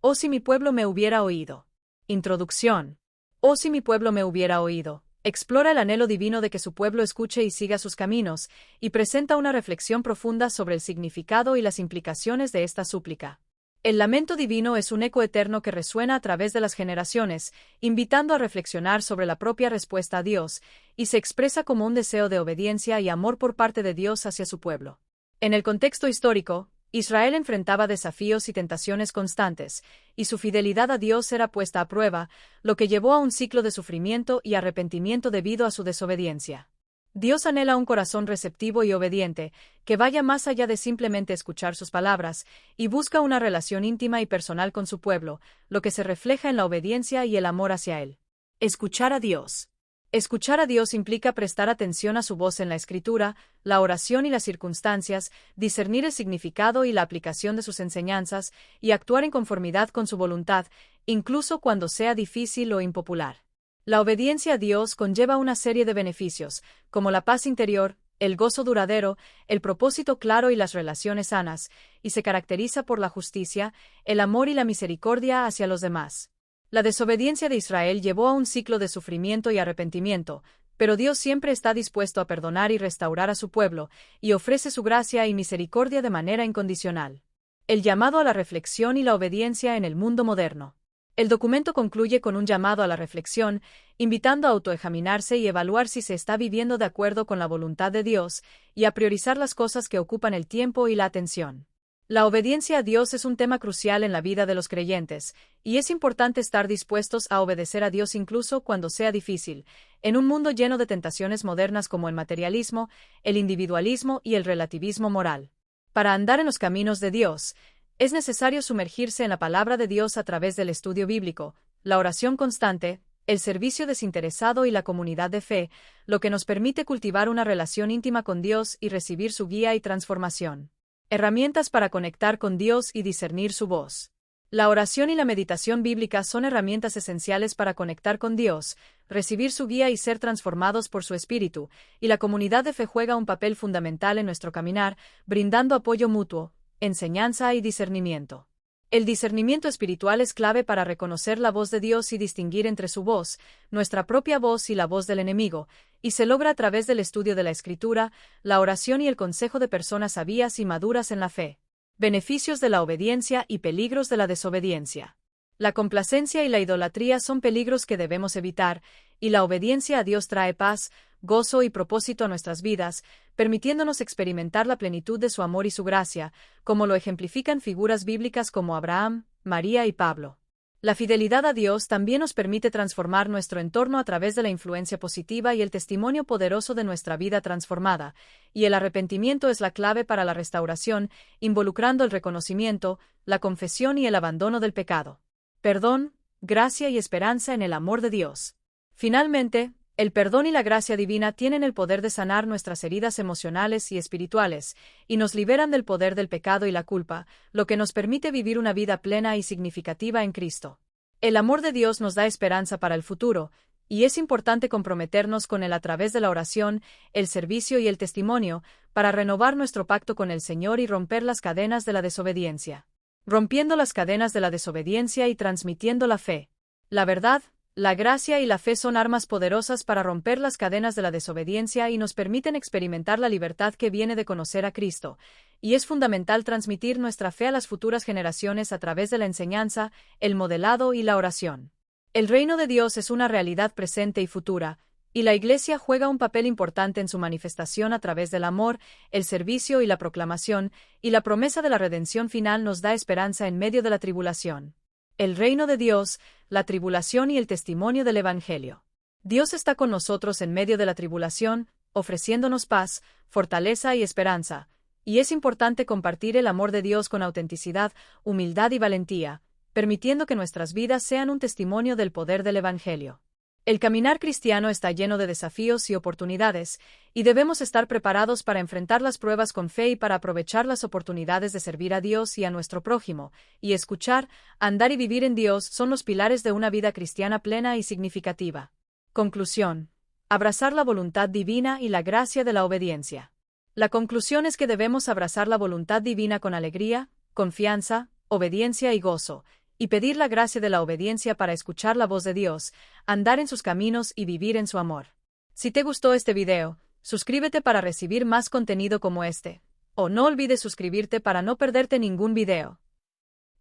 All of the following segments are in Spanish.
Oh si mi pueblo me hubiera oído. Introducción. Oh si mi pueblo me hubiera oído. Explora el anhelo divino de que su pueblo escuche y siga sus caminos, y presenta una reflexión profunda sobre el significado y las implicaciones de esta súplica. El lamento divino es un eco eterno que resuena a través de las generaciones, invitando a reflexionar sobre la propia respuesta a Dios, y se expresa como un deseo de obediencia y amor por parte de Dios hacia su pueblo. En el contexto histórico, Israel enfrentaba desafíos y tentaciones constantes, y su fidelidad a Dios era puesta a prueba, lo que llevó a un ciclo de sufrimiento y arrepentimiento debido a su desobediencia. Dios anhela un corazón receptivo y obediente, que vaya más allá de simplemente escuchar sus palabras, y busca una relación íntima y personal con su pueblo, lo que se refleja en la obediencia y el amor hacia Él. Escuchar a Dios. Escuchar a Dios implica prestar atención a su voz en la Escritura, la oración y las circunstancias, discernir el significado y la aplicación de sus enseñanzas, y actuar en conformidad con su voluntad, incluso cuando sea difícil o impopular. La obediencia a Dios conlleva una serie de beneficios, como la paz interior, el gozo duradero, el propósito claro y las relaciones sanas, y se caracteriza por la justicia, el amor y la misericordia hacia los demás. La desobediencia de Israel llevó a un ciclo de sufrimiento y arrepentimiento, pero Dios siempre está dispuesto a perdonar y restaurar a su pueblo, y ofrece su gracia y misericordia de manera incondicional. El llamado a la reflexión y la obediencia en el mundo moderno. El documento concluye con un llamado a la reflexión, invitando a autoexaminarse y evaluar si se está viviendo de acuerdo con la voluntad de Dios, y a priorizar las cosas que ocupan el tiempo y la atención. La obediencia a Dios es un tema crucial en la vida de los creyentes, y es importante estar dispuestos a obedecer a Dios incluso cuando sea difícil, en un mundo lleno de tentaciones modernas como el materialismo, el individualismo y el relativismo moral. Para andar en los caminos de Dios, es necesario sumergirse en la palabra de Dios a través del estudio bíblico, la oración constante, el servicio desinteresado y la comunidad de fe, lo que nos permite cultivar una relación íntima con Dios y recibir su guía y transformación. Herramientas para conectar con Dios y discernir su voz. La oración y la meditación bíblica son herramientas esenciales para conectar con Dios, recibir su guía y ser transformados por su Espíritu, y la comunidad de fe juega un papel fundamental en nuestro caminar, brindando apoyo mutuo, enseñanza y discernimiento. El discernimiento espiritual es clave para reconocer la voz de Dios y distinguir entre su voz, nuestra propia voz y la voz del enemigo, y se logra a través del estudio de la Escritura, la oración y el consejo de personas sabias y maduras en la fe. Beneficios de la obediencia y peligros de la desobediencia. La complacencia y la idolatría son peligros que debemos evitar, y la obediencia a Dios trae paz, gozo y propósito a nuestras vidas, permitiéndonos experimentar la plenitud de su amor y su gracia, como lo ejemplifican figuras bíblicas como Abraham, María y Pablo. La fidelidad a Dios también nos permite transformar nuestro entorno a través de la influencia positiva y el testimonio poderoso de nuestra vida transformada, y el arrepentimiento es la clave para la restauración, involucrando el reconocimiento, la confesión y el abandono del pecado. Perdón, gracia y esperanza en el amor de Dios. Finalmente, el perdón y la gracia divina tienen el poder de sanar nuestras heridas emocionales y espirituales, y nos liberan del poder del pecado y la culpa, lo que nos permite vivir una vida plena y significativa en Cristo. El amor de Dios nos da esperanza para el futuro, y es importante comprometernos con Él a través de la oración, el servicio y el testimonio, para renovar nuestro pacto con el Señor y romper las cadenas de la desobediencia. Rompiendo las cadenas de la desobediencia y transmitiendo la fe. La verdad, la gracia y la fe son armas poderosas para romper las cadenas de la desobediencia y nos permiten experimentar la libertad que viene de conocer a Cristo, y es fundamental transmitir nuestra fe a las futuras generaciones a través de la enseñanza, el modelado y la oración. El reino de Dios es una realidad presente y futura, y la Iglesia juega un papel importante en su manifestación a través del amor, el servicio y la proclamación, y la promesa de la redención final nos da esperanza en medio de la tribulación. El reino de Dios, la tribulación y el testimonio del Evangelio. Dios está con nosotros en medio de la tribulación, ofreciéndonos paz, fortaleza y esperanza, y es importante compartir el amor de Dios con autenticidad, humildad y valentía, permitiendo que nuestras vidas sean un testimonio del poder del Evangelio. El caminar cristiano está lleno de desafíos y oportunidades, y debemos estar preparados para enfrentar las pruebas con fe y para aprovechar las oportunidades de servir a Dios y a nuestro prójimo, y escuchar, andar y vivir en Dios son los pilares de una vida cristiana plena y significativa. Conclusión. Abrazar la voluntad divina y la gracia de la obediencia. La conclusión es que debemos abrazar la voluntad divina con alegría, confianza, obediencia y gozo, y pedir la gracia de la obediencia para escuchar la voz de Dios, andar en sus caminos y vivir en su amor. Si te gustó este video, suscríbete para recibir más contenido como este. O no olvides suscribirte para no perderte ningún video.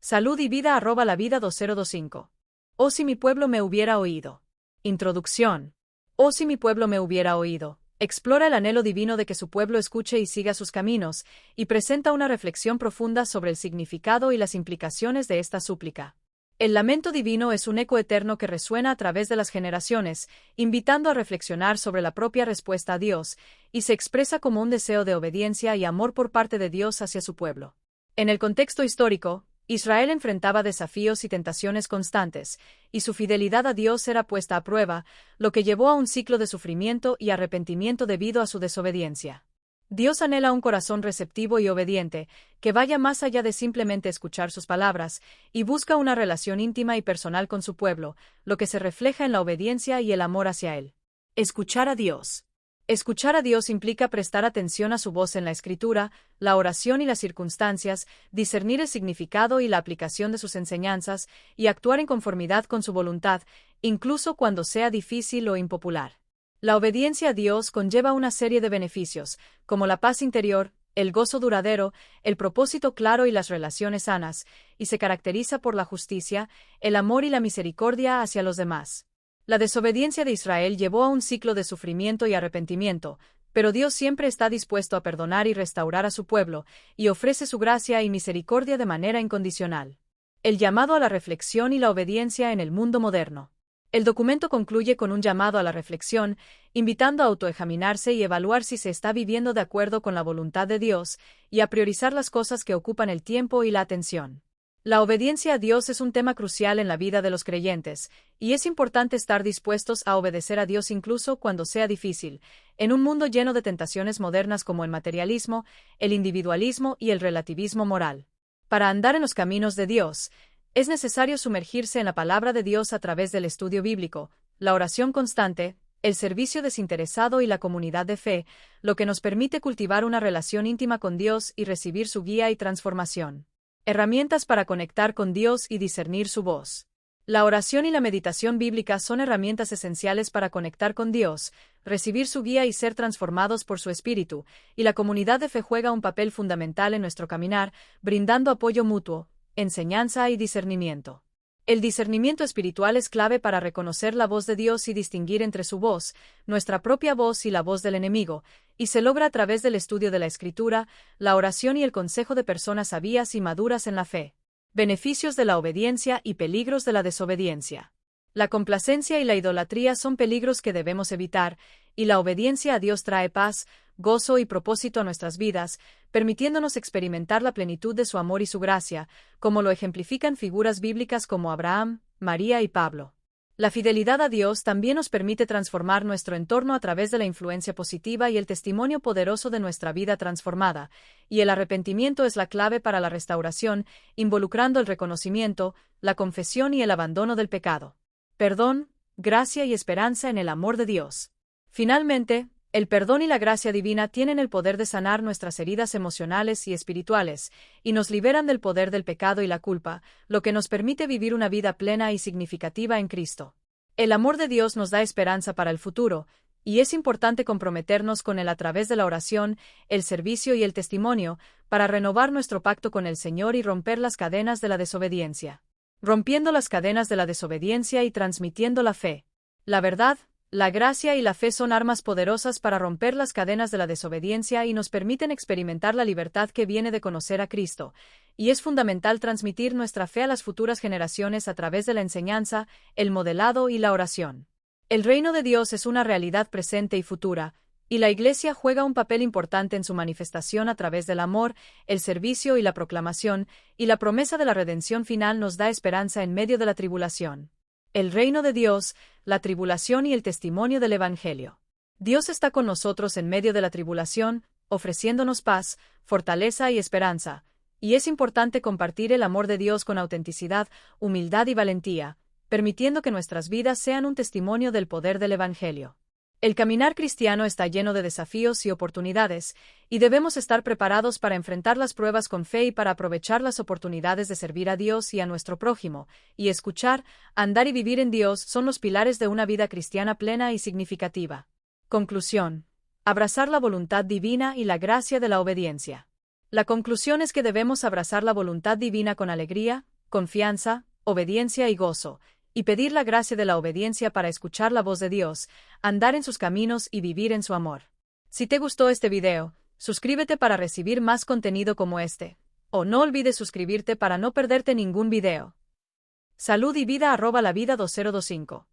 Salud y vida @lavida 2025. Oh si mi pueblo me hubiera oído. Introducción. Oh si mi pueblo me hubiera oído. Explora el anhelo divino de que su pueblo escuche y siga sus caminos, y presenta una reflexión profunda sobre el significado y las implicaciones de esta súplica. El lamento divino es un eco eterno que resuena a través de las generaciones, invitando a reflexionar sobre la propia respuesta a Dios, y se expresa como un deseo de obediencia y amor por parte de Dios hacia su pueblo. En el contexto histórico, Israel enfrentaba desafíos y tentaciones constantes, y su fidelidad a Dios era puesta a prueba, lo que llevó a un ciclo de sufrimiento y arrepentimiento debido a su desobediencia. Dios anhela un corazón receptivo y obediente, que vaya más allá de simplemente escuchar sus palabras, y busca una relación íntima y personal con su pueblo, lo que se refleja en la obediencia y el amor hacia él. Escuchar a Dios. Escuchar a Dios implica prestar atención a su voz en la Escritura, la oración y las circunstancias, discernir el significado y la aplicación de sus enseñanzas, y actuar en conformidad con su voluntad, incluso cuando sea difícil o impopular. La obediencia a Dios conlleva una serie de beneficios, como la paz interior, el gozo duradero, el propósito claro y las relaciones sanas, y se caracteriza por la justicia, el amor y la misericordia hacia los demás. La desobediencia de Israel llevó a un ciclo de sufrimiento y arrepentimiento, pero Dios siempre está dispuesto a perdonar y restaurar a su pueblo, y ofrece su gracia y misericordia de manera incondicional. El llamado a la reflexión y la obediencia en el mundo moderno. El documento concluye con un llamado a la reflexión, invitando a autoexaminarse y evaluar si se está viviendo de acuerdo con la voluntad de Dios, y a priorizar las cosas que ocupan el tiempo y la atención. La obediencia a Dios es un tema crucial en la vida de los creyentes, y es importante estar dispuestos a obedecer a Dios incluso cuando sea difícil, en un mundo lleno de tentaciones modernas como el materialismo, el individualismo y el relativismo moral. Para andar en los caminos de Dios, es necesario sumergirse en la palabra de Dios a través del estudio bíblico, la oración constante, el servicio desinteresado y la comunidad de fe, lo que nos permite cultivar una relación íntima con Dios y recibir su guía y transformación. Herramientas para conectar con Dios y discernir su voz. La oración y la meditación bíblica son herramientas esenciales para conectar con Dios, recibir su guía y ser transformados por su Espíritu, y la comunidad de fe juega un papel fundamental en nuestro caminar, brindando apoyo mutuo, enseñanza y discernimiento. El discernimiento espiritual es clave para reconocer la voz de Dios y distinguir entre su voz, nuestra propia voz y la voz del enemigo, y se logra a través del estudio de la Escritura, la oración y el consejo de personas sabias y maduras en la fe. Beneficios de la obediencia y peligros de la desobediencia. La complacencia y la idolatría son peligros que debemos evitar, y la obediencia a Dios trae paz, gozo y propósito a nuestras vidas, permitiéndonos experimentar la plenitud de su amor y su gracia, como lo ejemplifican figuras bíblicas como Abraham, María y Pablo. La fidelidad a Dios también nos permite transformar nuestro entorno a través de la influencia positiva y el testimonio poderoso de nuestra vida transformada, y el arrepentimiento es la clave para la restauración, involucrando el reconocimiento, la confesión y el abandono del pecado. Perdón, gracia y esperanza en el amor de Dios. Finalmente, el perdón y la gracia divina tienen el poder de sanar nuestras heridas emocionales y espirituales, y nos liberan del poder del pecado y la culpa, lo que nos permite vivir una vida plena y significativa en Cristo. El amor de Dios nos da esperanza para el futuro, y es importante comprometernos con Él a través de la oración, el servicio y el testimonio, para renovar nuestro pacto con el Señor y romper las cadenas de la desobediencia. Rompiendo las cadenas de la desobediencia y transmitiendo la fe. La verdad, la gracia y la fe son armas poderosas para romper las cadenas de la desobediencia y nos permiten experimentar la libertad que viene de conocer a Cristo, y es fundamental transmitir nuestra fe a las futuras generaciones a través de la enseñanza, el modelado y la oración. El reino de Dios es una realidad presente y futura, y la Iglesia juega un papel importante en su manifestación a través del amor, el servicio y la proclamación, y la promesa de la redención final nos da esperanza en medio de la tribulación. El reino de Dios, la tribulación y el testimonio del Evangelio. Dios está con nosotros en medio de la tribulación, ofreciéndonos paz, fortaleza y esperanza, y es importante compartir el amor de Dios con autenticidad, humildad y valentía, permitiendo que nuestras vidas sean un testimonio del poder del Evangelio. El caminar cristiano está lleno de desafíos y oportunidades, y debemos estar preparados para enfrentar las pruebas con fe y para aprovechar las oportunidades de servir a Dios y a nuestro prójimo, y escuchar, andar y vivir en Dios son los pilares de una vida cristiana plena y significativa. Conclusión. Abrazar la voluntad divina y la gracia de la obediencia. La conclusión es que debemos abrazar la voluntad divina con alegría, confianza, obediencia y gozo, y pedir la gracia de la obediencia para escuchar la voz de Dios, andar en sus caminos y vivir en su amor. Si te gustó este video, suscríbete para recibir más contenido como este, o no olvides suscribirte para no perderte ningún video. Salud y vida @lavida 2025.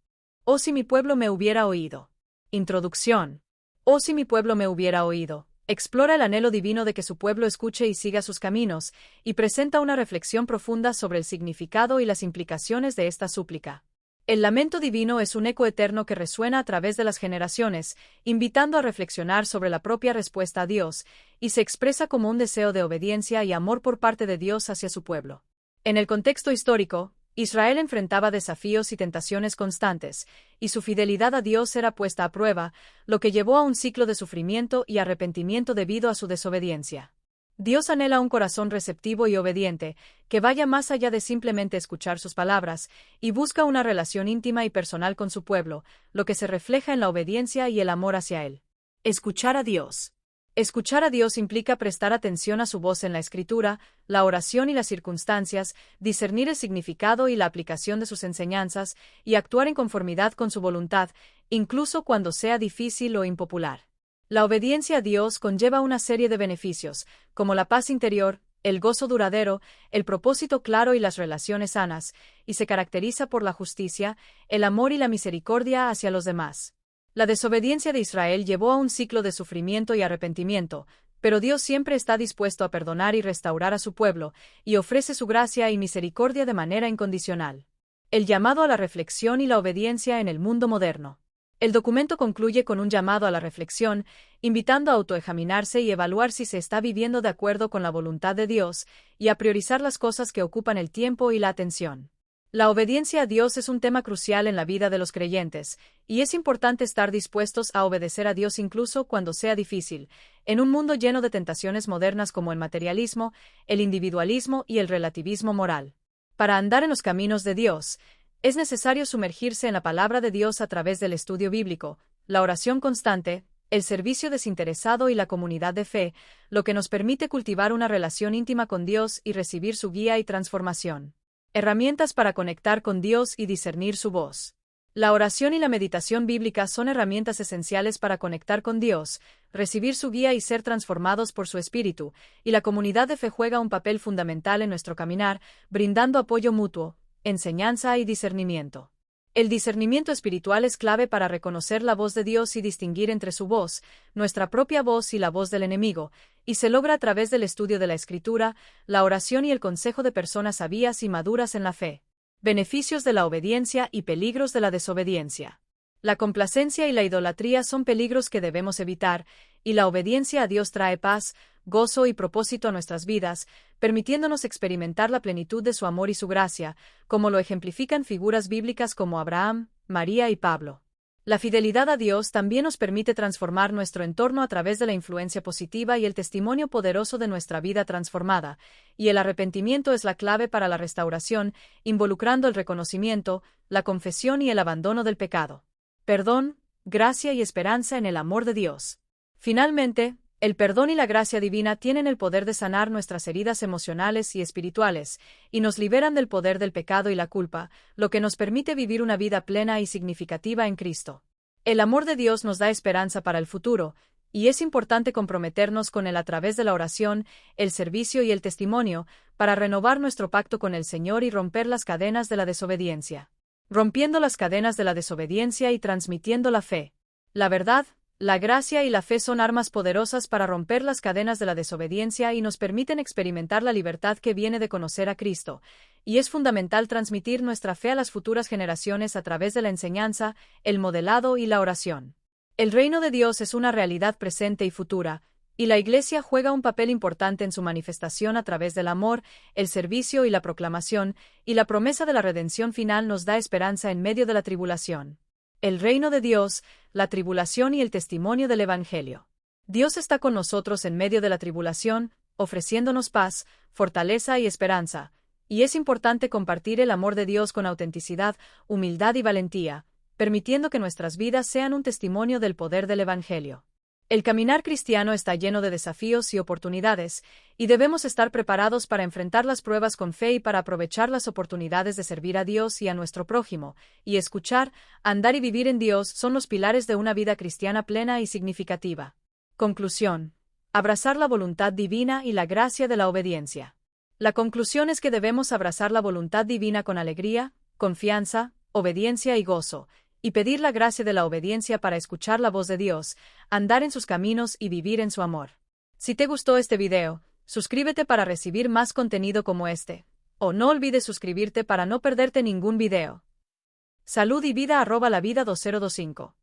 Oh si mi pueblo me hubiera oído. Introducción. Oh si mi pueblo me hubiera oído. Explora el anhelo divino de que su pueblo escuche y siga sus caminos, y presenta una reflexión profunda sobre el significado y las implicaciones de esta súplica. El lamento divino es un eco eterno que resuena a través de las generaciones, invitando a reflexionar sobre la propia respuesta a Dios, y se expresa como un deseo de obediencia y amor por parte de Dios hacia su pueblo. En el contexto histórico, Israel enfrentaba desafíos y tentaciones constantes, y su fidelidad a Dios era puesta a prueba, lo que llevó a un ciclo de sufrimiento y arrepentimiento debido a su desobediencia. Dios anhela un corazón receptivo y obediente, que vaya más allá de simplemente escuchar sus palabras, y busca una relación íntima y personal con su pueblo, lo que se refleja en la obediencia y el amor hacia él. Escuchar a Dios. Escuchar a Dios implica prestar atención a su voz en la Escritura, la oración y las circunstancias, discernir el significado y la aplicación de sus enseñanzas, y actuar en conformidad con su voluntad, incluso cuando sea difícil o impopular. La obediencia a Dios conlleva una serie de beneficios, como la paz interior, el gozo duradero, el propósito claro y las relaciones sanas, y se caracteriza por la justicia, el amor y la misericordia hacia los demás. La desobediencia de Israel llevó a un ciclo de sufrimiento y arrepentimiento, pero Dios siempre está dispuesto a perdonar y restaurar a su pueblo, y ofrece su gracia y misericordia de manera incondicional. El llamado a la reflexión y la obediencia en el mundo moderno. El documento concluye con un llamado a la reflexión, invitando a autoexaminarse y evaluar si se está viviendo de acuerdo con la voluntad de Dios, y a priorizar las cosas que ocupan el tiempo y la atención. La obediencia a Dios es un tema crucial en la vida de los creyentes, y es importante estar dispuestos a obedecer a Dios incluso cuando sea difícil, en un mundo lleno de tentaciones modernas como el materialismo, el individualismo y el relativismo moral. Para andar en los caminos de Dios, es necesario sumergirse en la palabra de Dios a través del estudio bíblico, la oración constante, el servicio desinteresado y la comunidad de fe, lo que nos permite cultivar una relación íntima con Dios y recibir su guía y transformación. Herramientas para conectar con Dios y discernir su voz. La oración y la meditación bíblica son herramientas esenciales para conectar con Dios, recibir su guía y ser transformados por su Espíritu, y la comunidad de fe juega un papel fundamental en nuestro caminar, brindando apoyo mutuo, enseñanza y discernimiento. El discernimiento espiritual es clave para reconocer la voz de Dios y distinguir entre su voz, nuestra propia voz y la voz del enemigo, y se logra a través del estudio de la Escritura, la oración y el consejo de personas sabias y maduras en la fe. Beneficios de la obediencia y peligros de la desobediencia. La complacencia y la idolatría son peligros que debemos evitar, y la obediencia a Dios trae paz, gozo y propósito a nuestras vidas, permitiéndonos experimentar la plenitud de su amor y su gracia, como lo ejemplifican figuras bíblicas como Abraham, María y Pablo. La fidelidad a Dios también nos permite transformar nuestro entorno a través de la influencia positiva y el testimonio poderoso de nuestra vida transformada, y el arrepentimiento es la clave para la restauración, involucrando el reconocimiento, la confesión y el abandono del pecado. Perdón, gracia y esperanza en el amor de Dios. Finalmente, el perdón y la gracia divina tienen el poder de sanar nuestras heridas emocionales y espirituales, y nos liberan del poder del pecado y la culpa, lo que nos permite vivir una vida plena y significativa en Cristo. El amor de Dios nos da esperanza para el futuro, y es importante comprometernos con Él a través de la oración, el servicio y el testimonio, para renovar nuestro pacto con el Señor y romper las cadenas de la desobediencia. Rompiendo las cadenas de la desobediencia y transmitiendo la fe. La verdad, la gracia y la fe son armas poderosas para romper las cadenas de la desobediencia y nos permiten experimentar la libertad que viene de conocer a Cristo, y es fundamental transmitir nuestra fe a las futuras generaciones a través de la enseñanza, el modelado y la oración. El reino de Dios es una realidad presente y futura, y la Iglesia juega un papel importante en su manifestación a través del amor, el servicio y la proclamación, y la promesa de la redención final nos da esperanza en medio de la tribulación. El reino de Dios, la tribulación y el testimonio del Evangelio. Dios está con nosotros en medio de la tribulación, ofreciéndonos paz, fortaleza y esperanza, y es importante compartir el amor de Dios con autenticidad, humildad y valentía, permitiendo que nuestras vidas sean un testimonio del poder del Evangelio. El caminar cristiano está lleno de desafíos y oportunidades, y debemos estar preparados para enfrentar las pruebas con fe y para aprovechar las oportunidades de servir a Dios y a nuestro prójimo, y escuchar, andar y vivir en Dios son los pilares de una vida cristiana plena y significativa. Conclusión. Abrazar la voluntad divina y la gracia de la obediencia. La conclusión es que debemos abrazar la voluntad divina con alegría, confianza, obediencia y gozo, y pedir la gracia de la obediencia para escuchar la voz de Dios, andar en sus caminos y vivir en su amor. Si te gustó este video, suscríbete para recibir más contenido como este, o no olvides suscribirte para no perderte ningún video. Salud y vida @lavida2025